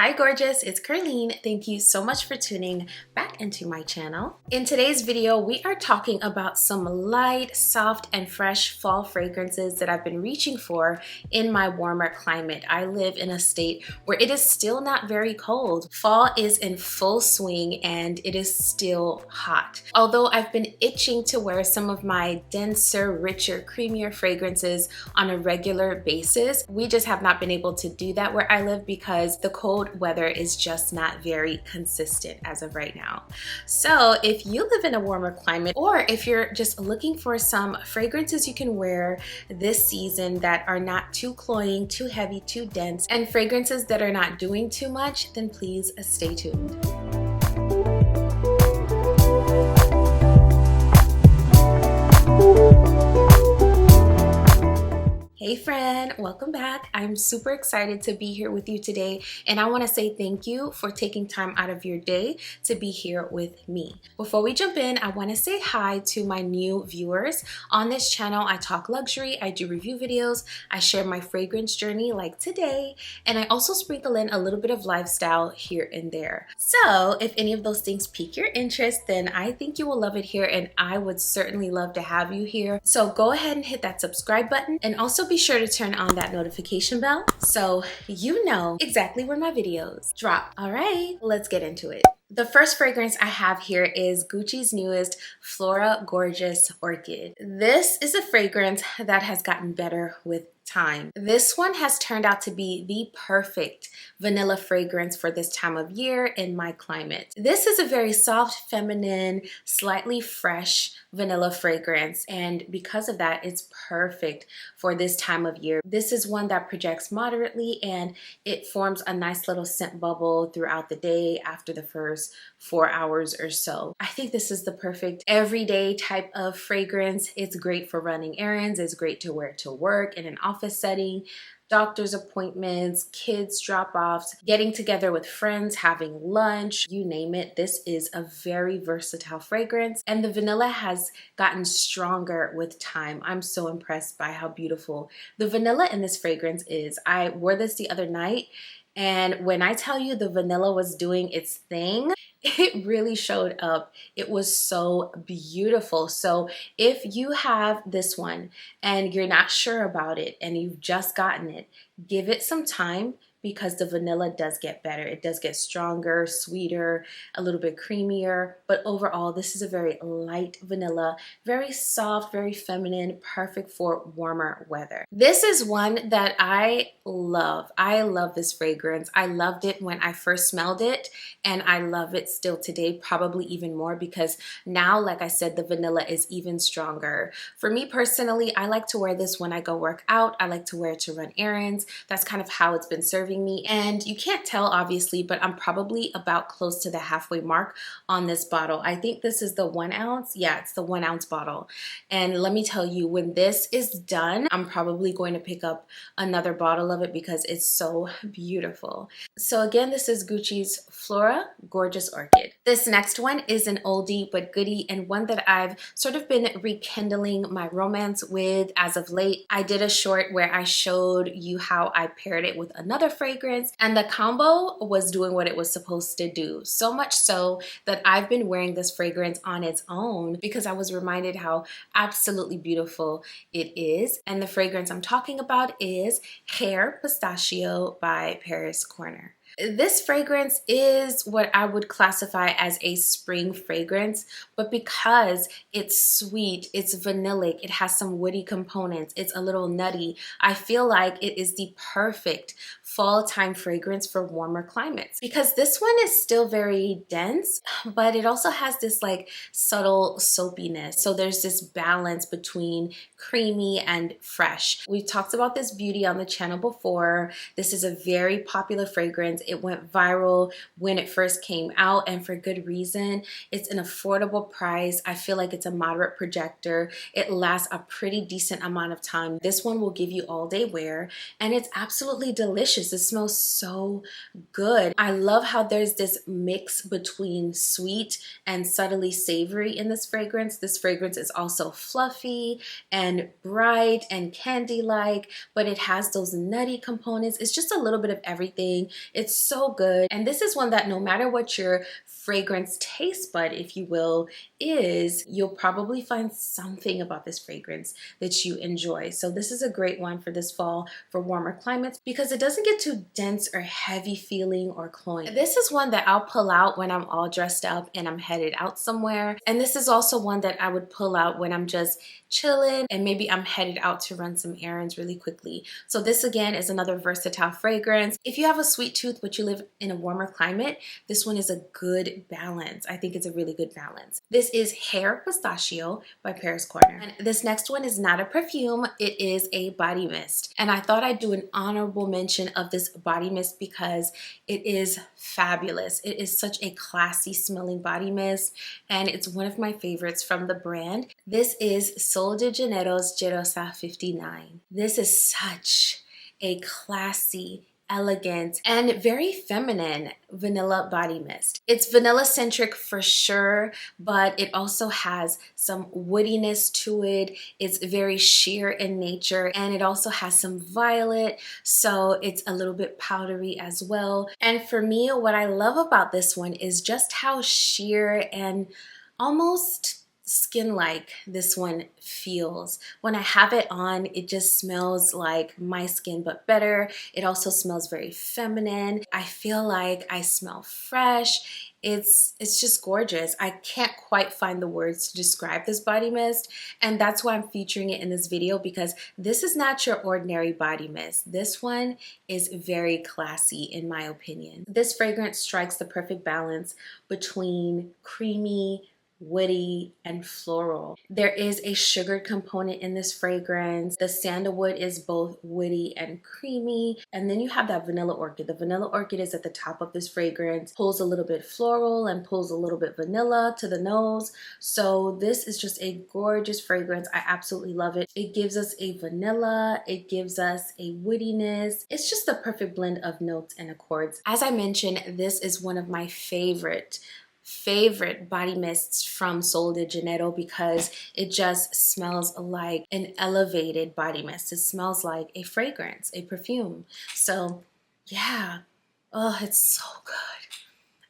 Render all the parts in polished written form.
Hi gorgeous, it's Ker-leen. Thank you so much for tuning back into my channel. In today's video, we are talking about some light, soft, and fresh fall fragrances that I've been reaching for in my warmer climate. I live in a state where it is still not very cold. Fall is in full swing and it is still hot. Although I've been itching to wear some of my denser, richer, creamier fragrances on a regular basis, we just have not been able to do that where I live because the cold weather is just not very consistent as of right now. So if you live in a warmer climate, or if you're just looking for some fragrances you can wear this season that are not too cloying, too heavy, too dense, and fragrances that are not doing too much, then please stay tuned. Hey friend, welcome back. I'm super excited to be here with you today, and I want to say thank you for taking time out of your day to be here with me. Before we jump in, I want to say hi to my new viewers. On this channel, I talk luxury, I do review videos, I share my fragrance journey like today, and I also sprinkle in a little bit of lifestyle here and there. So if any of those things pique your interest, then I think you will love it here, and I would certainly love to have you here. So go ahead and hit that subscribe button, and also be sure to turn on that notification bell so you know exactly when my videos drop. All right, let's get into it. The first fragrance I have here is Gucci's newest Flora Gorgeous Orchid. This is a fragrance that has gotten better with time. This one has turned out to be the perfect vanilla fragrance for this time of year in my climate. This is a very soft, feminine, slightly fresh vanilla fragrance, and because of that, it's perfect for this time of year. This is one that projects moderately and it forms a nice little scent bubble throughout the day after the first 4 hours or so. I think this is the perfect everyday type of fragrance. It's great for running errands, it's great to wear to work in an office setting, doctor's appointments, kids drop-offs, getting together with friends, having lunch, you name it. This is a very versatile fragrance, and the vanilla has gotten stronger with time. I'm so impressed by how beautiful the vanilla in this fragrance is. I wore this the other night, and when I tell you the vanilla was doing its thing, it really showed up. It was so beautiful. So if you have this one and you're not sure about it and you've just gotten it, give it some time, because the vanilla does get better. It does get stronger, sweeter, a little bit creamier, but overall this is a very light vanilla, very soft, very feminine, perfect for warmer weather. This is one that I love. I love this fragrance. I loved it when I first smelled it, and I love it still today, probably even more, because now, like I said, the vanilla is even stronger. For me personally, I like to wear this when I go work out. I like to wear it to run errands. That's kind of how it's been serving me, and you can't tell obviously, but I'm probably about close to the halfway mark on this bottle. I think this is the 1 ounce. Yeah, it's the 1 ounce bottle, and let me tell you, when this is done, I'm probably going to pick up another bottle of it because it's so beautiful. So again, this is Gucci's Flora Gorgeous Orchid. This next one is an oldie but goodie, and one that I've sort of been rekindling my romance with as of late. I did a short where I showed you how I paired it with another fragrance, and the combo was doing what it was supposed to do. So much so that I've been wearing this fragrance on its own because I was reminded how absolutely beautiful it is. And the fragrance I'm talking about is Hair Pistachio by Paris Corner. This fragrance is what I would classify as a spring fragrance, but because it's sweet, it's vanillic, it has some woody components, it's a little nutty, I feel like it is the perfect fall time fragrance for warmer climates, because this one is still very dense, but it also has this like subtle soapiness. So there's this balance between creamy and fresh. We've talked about this beauty on the channel before. This is a very popular fragrance. It went viral when it first came out, and for good reason. It's an affordable price. I feel like it's a moderate projector. It lasts a pretty decent amount of time. This one will give you all day wear, and it's absolutely delicious. It smells so good. I love how there's this mix between sweet and subtly savory in this fragrance. This fragrance is also fluffy and bright and candy-like, but it has those nutty components. It's just a little bit of everything. It's so good. And this is one that no matter what your fragrance taste bud, if you will, is, you'll probably find something about this fragrance that you enjoy. So this is a great one for this fall for warmer climates because it doesn't get too dense or heavy feeling or cloying. This is one that I'll pull out when I'm all dressed up and I'm headed out somewhere. And this is also one that I would pull out when I'm just chilling and maybe I'm headed out to run some errands really quickly. So this again is another versatile fragrance. If you have a sweet tooth but you live in a warmer climate, this one is a good balance. I think it's a really good balance. This is Hair Pistachio by Paris Corner. And this next one is not a perfume, it is a body mist. And I thought I'd do an honorable mention of this body mist because it is fabulous. It is such a classy smelling body mist and it's one of my favorites from the brand. This is Sol de Janeiro's Jetto 59. This is such a classy, elegant, and very feminine vanilla body mist. It's vanilla centric for sure, but it also has some woodiness to it. It's very sheer in nature, and it also has some violet, so it's a little bit powdery as well. And for me, what I love about this one is just how sheer and almost skin-like this one feels. When I have it on, it just smells like my skin but better. It also smells very feminine. I feel like I smell fresh. It's just gorgeous. I can't quite find the words to describe this body mist, and that's why I'm featuring it in this video, because this is not your ordinary body mist. This one is very classy in my opinion. This fragrance strikes the perfect balance between creamy, woody, and floral. There is a sugar component in this fragrance. The sandalwood is both woody and creamy, and then you have that vanilla orchid. The vanilla orchid is at the top of this fragrance, pulls a little bit floral and pulls a little bit vanilla to the nose. So this is just a gorgeous fragrance. I absolutely love it. It gives us a vanilla, it gives us a woodiness. It's just the perfect blend of notes and accords. As I mentioned, this is one of my favorite body mists from Sol de Janeiro because it just smells like an elevated body mist. It smells like a fragrance, a perfume. So yeah, oh, it's so good.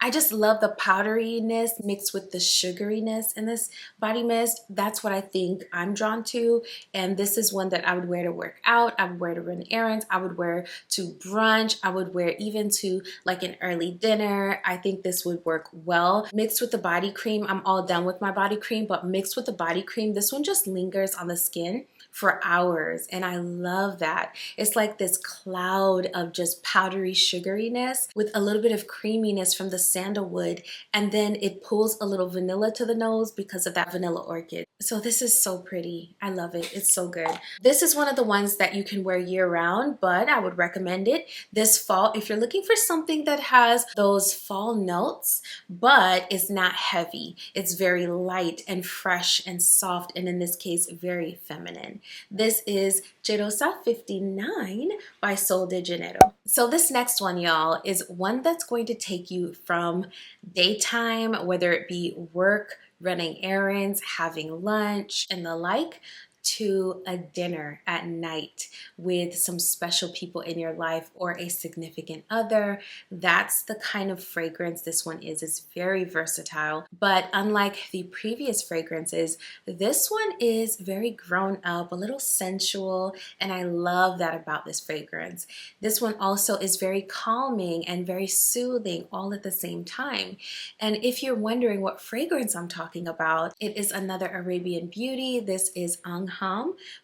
I just love the powderiness mixed with the sugariness in this body mist. That's what I think I'm drawn to. And this is one that I would wear to work out. I would wear to run errands. I would wear to brunch. I would wear even to like an early dinner. I think this would work well. Mixed with the body cream, I'm all done with my body cream, but mixed with the body cream, this one just lingers on the skin for hours, and I love that. It's like this cloud of just powdery sugariness with a little bit of creaminess from the sandalwood, and then it pulls a little vanilla to the nose because of that vanilla orchid. So this is so pretty. I love it. It's so good. This is one of the ones that you can wear year round, but I would recommend it this fall if you're looking for something that has those fall notes, but it's not heavy. It's very light and fresh and soft, and in this case, very feminine. This is Jetto 59 by Sol de Janeiro. So this next one, y'all, is one that's going to take you from daytime, whether it be work, running errands, having lunch, and the like, to a dinner at night with some special people in your life or a significant other. That's the kind of fragrance this one is. It's very versatile, but unlike the previous fragrances, this one is very grown up, a little sensual, and I love that about this fragrance. This one also is very calming and very soothing all at the same time. And if you're wondering what fragrance I'm talking about, it is another Arabian beauty. This is Anam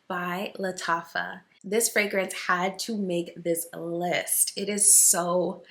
by Latafa. This fragrance had to make this list. It is so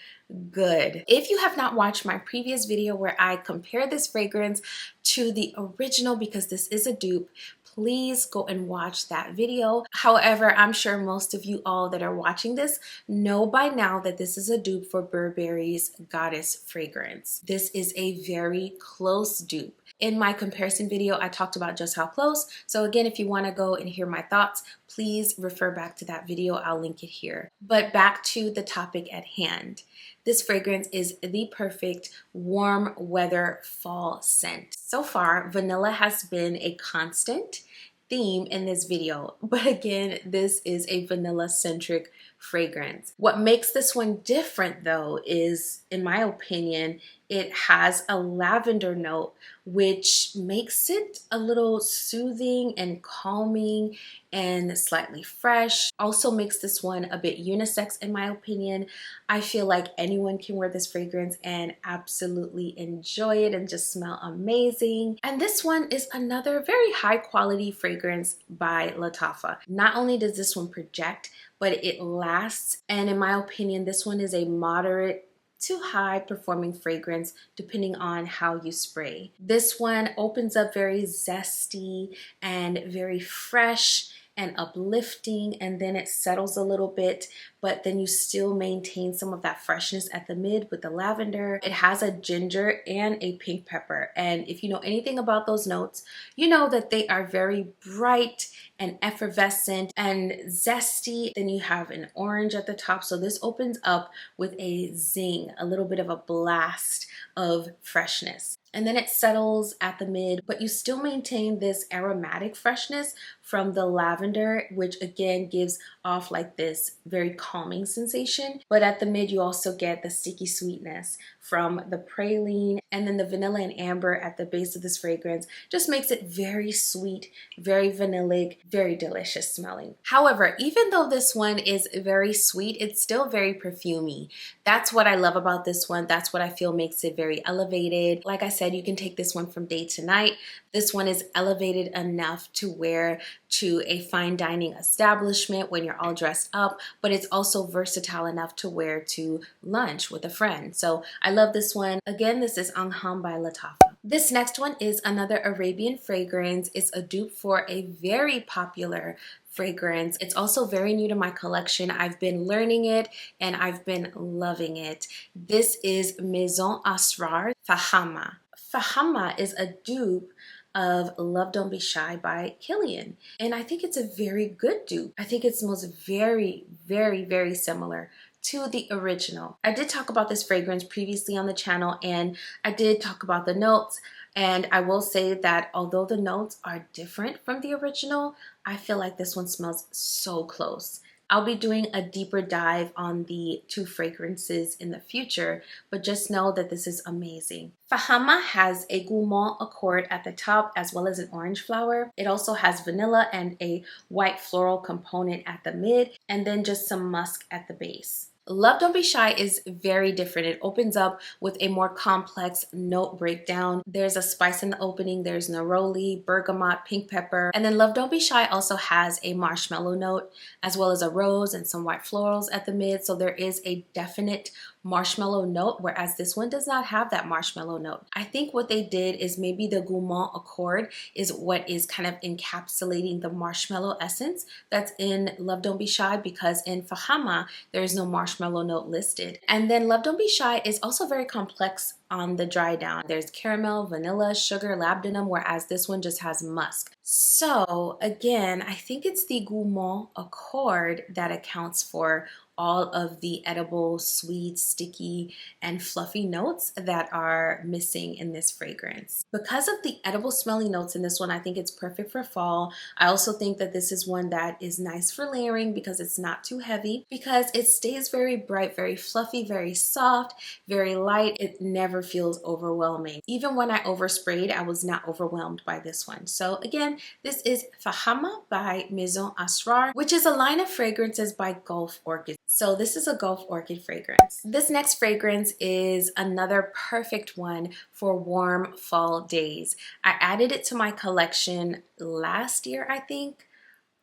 good. If you have not watched my previous video where I compare this fragrance to the original, because this is a dupe, please go and watch that video. However, I'm sure most of you all that are watching this know by now that this is a dupe for Burberry's Goddess fragrance. This is a very close dupe. In my comparison video, I talked about just how close. So again, if you want to go and hear my thoughts, please refer back to that video. I'll link it here. But back to the topic at hand. This fragrance is the perfect warm weather fall scent. So far, vanilla has been a constant theme in this video, but again, this is a vanilla centric fragrance. What makes this one different though is, in my opinion, it has a lavender note, which makes it a little soothing and calming and slightly fresh. Also makes this one a bit unisex in my opinion. I feel like anyone can wear this fragrance and absolutely enjoy it and just smell amazing. And this one is another very high quality fragrance by Lattafa. Not only does this one project, but it lasts, and in my opinion, this one is a moderate to high performing fragrance depending on how you spray. This one opens up very zesty and very fresh and uplifting, and then it settles a little bit, but then you still maintain some of that freshness at the mid with the lavender. It has a ginger and a pink pepper, and if you know anything about those notes, you know that they are very bright and effervescent and zesty. Then you have an orange at the top, so this opens up with a zing, a little bit of a blast of freshness. And then it settles at the mid, but you still maintain this aromatic freshness from the lavender, which again gives off like this very calming sensation. But at the mid, you also get the sticky sweetness from the praline, and then the vanilla and amber at the base of this fragrance just makes it very sweet, very vanillic, very delicious smelling. However, even though this one is very sweet, it's still very perfumey. That's what I love about this one. That's what I feel makes it very elevated. Like I said, you can take this one from day to night. This one is elevated enough to wear to a fine dining establishment when you're all dressed up, but it's also versatile enough to wear to lunch with a friend. So I love this one. Again, this is Anam by Lattafa. This next one is another Arabian fragrance. It's a dupe for a very popular fragrance. It's also very new to my collection. I've been learning it and I've been loving it. This is Maison Asrar Fama. Fama is a dupe of Love Don't Be Shy by Ker-leen, and I think it's a very good dupe. I think it smells very, very, very similar to the original. I did talk about this fragrance previously on the channel, and I did talk about the notes, and I will say that although the notes are different from the original, I feel like this one smells so close. I'll be doing a deeper dive on the two fragrances in the future, but just know that this is amazing. Fama has a gourmand accord at the top as well as an orange flower. It also has vanilla and a white floral component at the mid, and then just some musk at the base. Love Don't Be Shy is very different. It opens up with a more complex note breakdown. There's a spice in the opening. There's neroli, bergamot, pink pepper. And then Love Don't Be Shy also has a marshmallow note as well as a rose and some white florals at the mid. So there is a definite marshmallow note, whereas this one does not have that marshmallow note. I think what they did is maybe the gourmand accord is what is kind of encapsulating the marshmallow essence that's in Love Don't Be Shy, because in Fama there is no marshmallow note listed. And then Love Don't Be Shy is also very complex on the dry down. There's caramel, vanilla, sugar, labdanum, whereas this one just has musk. So again, I think it's the gourmand accord that accounts for all of the edible, sweet, sticky, and fluffy notes that are missing in this fragrance. Because of the edible smelling notes in this one, I think it's perfect for fall. I also think that this is one that is nice for layering because it's not too heavy, because it stays very bright, very fluffy, very soft, very light. It never feels overwhelming. Even when I oversprayed, I was not overwhelmed by this one. So again, this is Fama by Maison Asrar, which is a line of fragrances by Gulf Orchid. So this is a Gulf Orchid fragrance. This next fragrance is another perfect one for warm fall days. I added it to my collection last year, I think,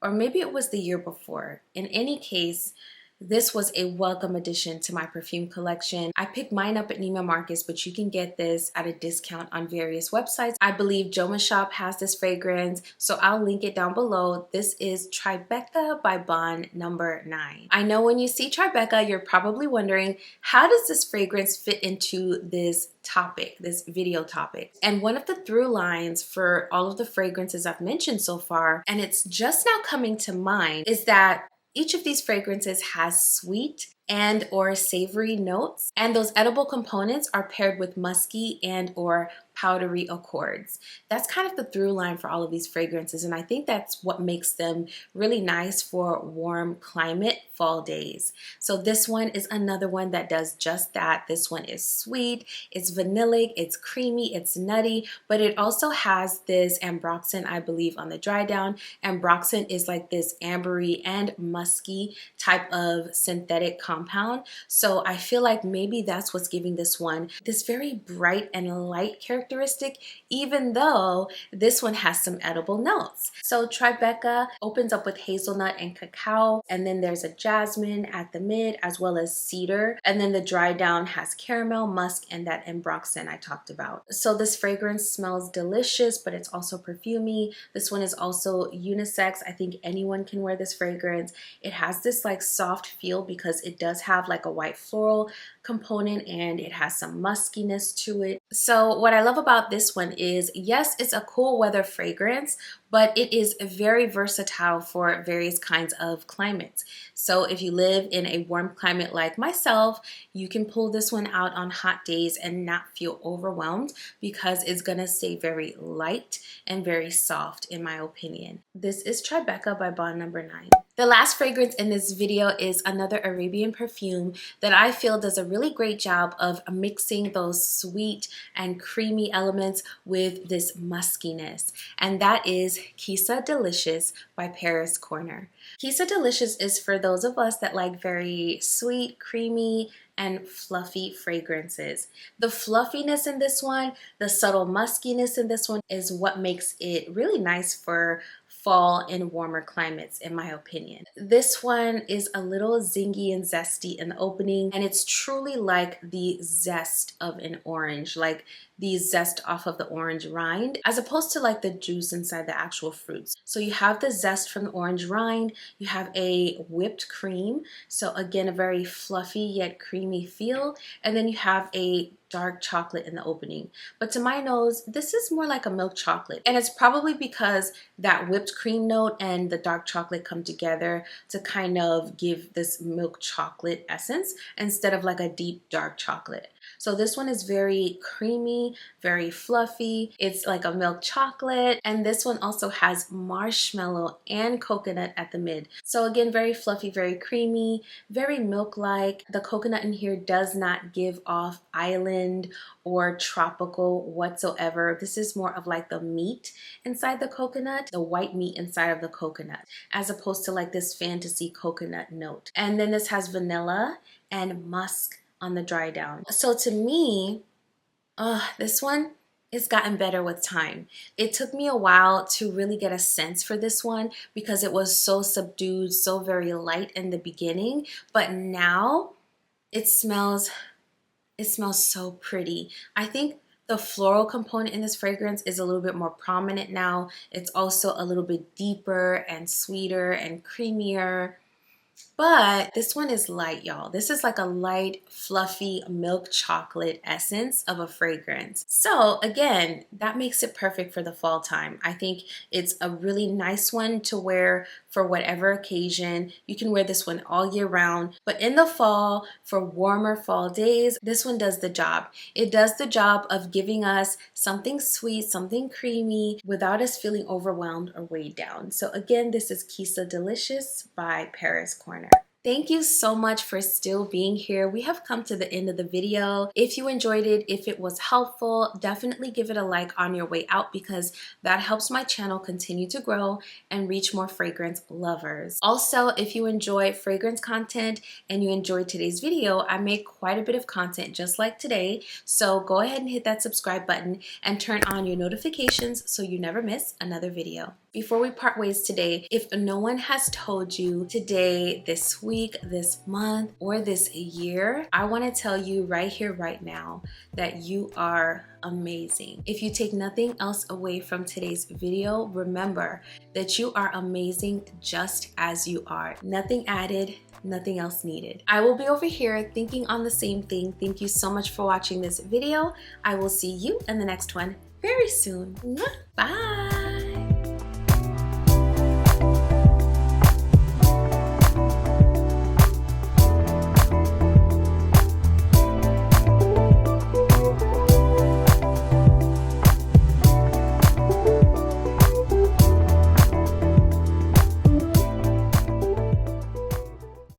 or maybe it was the year before. In any case, this was a welcome addition to my perfume collection. I picked mine up at Neiman Marcus, but you can get this at a discount on various websites. I believe Joma Shop has this fragrance, so I'll link it down below. This is Tribeca by Bond number 9. I know when you see Tribeca, you're probably wondering, how does this fragrance fit into this topic, this video topic? And one of the through lines for all of the fragrances I've mentioned so far, and it's just now coming to mind, is that each of these fragrances has sweet and or savory notes, and those edible components are paired with musky and or powdery accords. That's kind of the through line for all of these fragrances, and I think that's what makes them really nice for warm climate fall days. So this one is another one that does just that. This one is sweet, it's vanillic, it's creamy, it's nutty, but it also has this ambroxan, I believe, on the dry down. Ambroxan is like this ambery and musky type of synthetic compound. So I feel like maybe that's what's giving this one this very bright and light characteristic, even though this one has some edible notes. So Tribeca opens up with hazelnut and cacao, and then there's a jasmine at the mid as well as cedar, and then the dry down has caramel, musk, and that ambroxan I talked about. So this fragrance smells delicious, but it's also perfumey. This one is also unisex. I think anyone can wear this fragrance. It has this like soft feel because it does have like a white floral component and it has some muskiness to it. So what I love about this one is, yes, it's a cool weather fragrance, but it is very versatile for various kinds of climates. So if you live in a warm climate like myself, you can pull this one out on hot days and not feel overwhelmed because it's gonna stay very light and very soft, in my opinion. This is Tribeca by Bond Number 9. The last fragrance in this video is another Arabian perfume that I feel does a really great job of mixing those sweet and creamy elements with this muskiness, and that is Kissa Delicious by Paris Corner. Kissa Delicious is for those of us that like very sweet, creamy, and fluffy fragrances. The fluffiness in this one, the subtle muskiness in this one is what makes it really nice for fall in warmer climates, in my opinion. This one is a little zingy and zesty in the opening, and it's truly like the zest of an orange, like the zest off of the orange rind, as opposed to like the juice inside the actual fruits. So you have the zest from the orange rind, you have a whipped cream, so again a very fluffy yet creamy feel, and then you have a dark chocolate in the opening. But to my nose, this is more like a milk chocolate, and it's probably because that whipped cream note and the dark chocolate come together to kind of give this milk chocolate essence instead of like a deep dark chocolate. So this one is very creamy, very fluffy. It's like a milk chocolate, and this one also has marshmallow and coconut at the mid. So again, very fluffy, very creamy, very milk-like. The coconut in here does not give off island or tropical whatsoever. This is more of like the meat inside the coconut, the white meat inside of the coconut, as opposed to like this fantasy coconut note. And then this has vanilla and musk on the dry down. So to me, this one has gotten better with time. It took me a while to really get a sense for this one because it was so subdued, so very light in the beginning, but now it smells so pretty. I think the floral component in this fragrance is a little bit more prominent now. It's also a little bit deeper and sweeter and creamier. But this one is light, y'all. This is like a light, fluffy milk chocolate essence of a fragrance. So again, that makes it perfect for the fall time. I think it's a really nice one to wear for whatever occasion. You can wear this one all year round, but in the fall, for warmer fall days, this one does the job. It does the job of giving us something sweet, something creamy, without us feeling overwhelmed or weighed down. So again, this is Kissa Delicious by Paris Corner. Thank you so much for still being here. We have come to the end of the video. If you enjoyed it, if it was helpful, definitely give it a like on your way out because that helps my channel continue to grow and reach more fragrance lovers. Also, if you enjoy fragrance content and you enjoyed today's video, I make quite a bit of content just like today. So go ahead and hit that subscribe button and turn on your notifications so you never miss another video. Before we part ways today, if no one has told you today, this week, this month, or this year, I want to tell you right here, right now, that you are amazing. If you take nothing else away from today's video, remember that you are amazing just as you are. Nothing added, nothing else needed. I will be over here thinking on the same thing. Thank you so much for watching this video. I will see you in the next one very soon. Bye.